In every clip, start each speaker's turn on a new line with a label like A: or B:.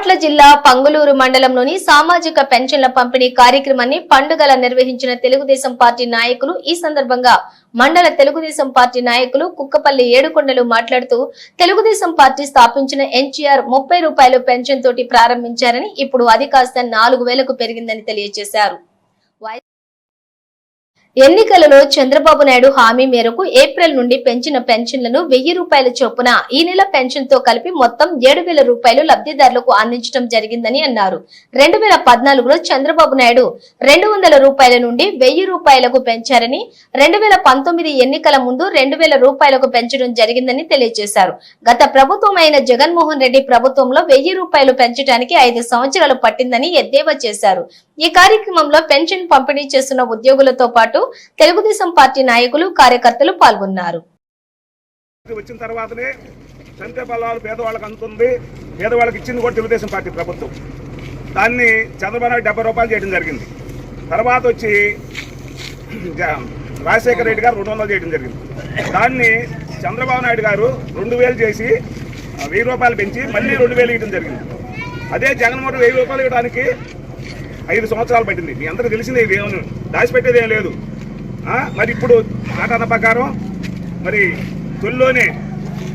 A: బాపట్ల జిల్లా పంగులూరు మండలంలోని సామాజిక పెన్షన్ల పంపిణీ కార్యక్రమాన్ని పండుగల నిర్వహించిన తెలుగుదేశం పార్టీ నాయకులు ఈ సందర్భంగా మండల తెలుగుదేశం పార్టీ నాయకులు కుక్కపల్లి ఏడుకొండలు మాట్లాడుతూ తెలుగుదేశం పార్టీ స్థాపించిన ఎన్టీఆర్ 30 రూపాయలు పెన్షన్ తోటి ప్రారంభించారని ఇప్పుడు అది కాస్త 4000కు పెరిగిందని తెలియజేశారు. ఎన్నికలలో చంద్రబాబు నాయుడు హామీ మేరకు ఏప్రిల్ నుండి పెంచిన పెన్షన్లను 1000 రూపాయల చొప్పున ఈ నెల పెన్షన్ తో కలిపి మొత్తం 7000 రూపాయలు లబ్ధిదారులకు అందించడం జరిగిందని అన్నారు. 2014లో చంద్రబాబు నాయుడు 200 రూపాయల నుండి 1000 రూపాయలకు పెంచారని, 2019 ఎన్నికల ముందు 2000 రూపాయలకు పెంచడం జరిగిందని తెలియజేశారు. గత ప్రభుత్వం అయిన జగన్మోహన్ రెడ్డి ప్రభుత్వంలో 1000 రూపాయలు పెంచడానికి 5 సంవత్సరాలు పట్టిందని ఎద్దేవా చేశారు. ఈ కార్యక్రమంలో పెన్షన్ పంపిణీ చేస్తున్న ఉద్యోగులతో పాటు తెలుగుదేశం పార్టీ నాయకులు, కార్యకర్తలు పాల్గొన్నారు.
B: వచ్చిన తర్వాతనే సంతే బలాలు పేదవాళ్ళకి అందుతుంది. పేదవాళ్ళకి ఇచ్చింది కూడా తెలుగుదేశం పార్టీ ప్రభుత్వం. దాన్ని చంద్రబాబు నాయుడు 70 రూపాయలు చేయడం జరిగింది. తర్వాత వచ్చి రాజశేఖర రెడ్డి గారు 200 చేయడం జరిగింది. దాన్ని చంద్రబాబు నాయుడు గారు 2000 చేసి 1000 రూపాయలు పెంచి మళ్ళీ 2000 ఇవ్వడం జరిగింది. అదే జగన్మోహన్ 1000 రూపాయలు ఇవ్వడానికి 5 సంవత్సరాలు పట్టింది. మీ అందరూ తెలిసిందే, ఇది ఏమని దాచిపెట్టేది ఏం లేదు. మరి ఇప్పుడు ఆటన ప్రకారం మరి తొలిలోనే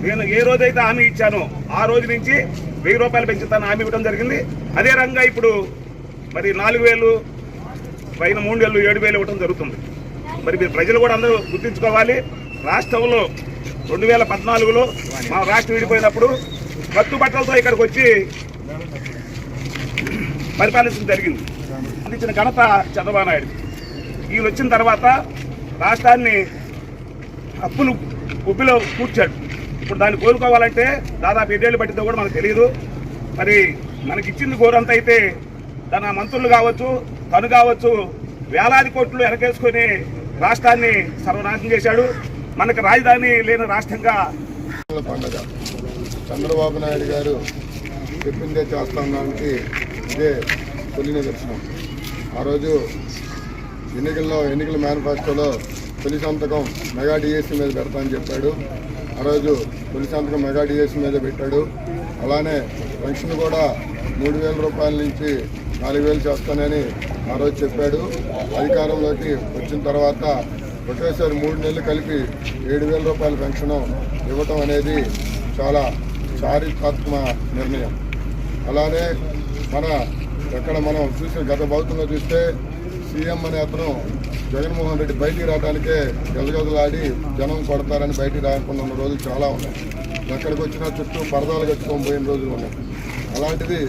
B: నేను ఏ రోజైతే హామీ ఇచ్చానో ఆ రోజు నుంచి 1000 రూపాయలు పెంచుతాను హామీ ఇవ్వడం జరిగింది. అదే రంగా ఇప్పుడు మరి 4000 పైన 3000 7000 ఇవ్వడం జరుగుతుంది. మరి మీరు ప్రజలు కూడా అందరూ గుర్తించుకోవాలి. రాష్ట్రంలో 2014లో మా రాష్ట్రం విడిపోయినప్పుడు కట్టుబట్టలతో ఇక్కడికి వచ్చి పరిపాలించడం జరిగింది. అందించిన ఘనత చంద్రబాబు నాయుడు. ఈయన వచ్చిన తర్వాత రాష్ట్రాన్ని అప్పులు ఉబ్బిలో కూర్చాడు. ఇప్పుడు దాన్ని కోలుకోవాలంటే దాదాపు 7 ఏళ్ళు పట్టిందో కూడా మనకు తెలియదు. మరి మనకి ఇచ్చింది ఘోరంత అయితే తన మంత్రులు కావచ్చు, తను కావచ్చు, వేలాది కోట్లు వెనకేసుకొని రాష్ట్రాన్ని సర్వనాశనం చేశాడు. మనకు రాజధాని లేని రాష్ట్రంగా
C: పండుగ చంద్రబాబు నాయుడు గారు చెప్పిందే చేస్తానికి ఇదే తొలి నిదర్శనం. ఆ రోజు ఎన్నికల మేనిఫెస్టోలో తొలి సంతకం మెగా డిఎస్సీ మీద పెడతామని చెప్పాడు. ఆ రోజు తొలి సంతకం మెగా డిఎస్సీ మీద పెట్టాడు. అలానే పెన్షన్ కూడా 3000 రూపాయల నుంచి 4000 చేస్తానని ఆ రోజు చెప్పాడు. అధికారంలోకి వచ్చిన తర్వాత ఒకేసారి 3 నెలలు కలిపి 7000 రూపాయల పెన్షన్ ఇవ్వటం అనేది చాలా చారిత్రాత్మక నిర్ణయం. అలానే మనం చూసిన గత ప్రభుత్వంలో చూస్తే సీఎం అనే అతను జగన్మోహన్ రెడ్డి బయటికి రావడానికే గజగజలాడి జనం కొడతారని బయటికి రాకుండా ఉన్న రోజులు చాలా ఉన్నాయి. ఎక్కడికి వచ్చినా చుట్టూ పరదాలు కట్టుకొని పోయిన రోజులు ఉన్నాయి. అలాంటిది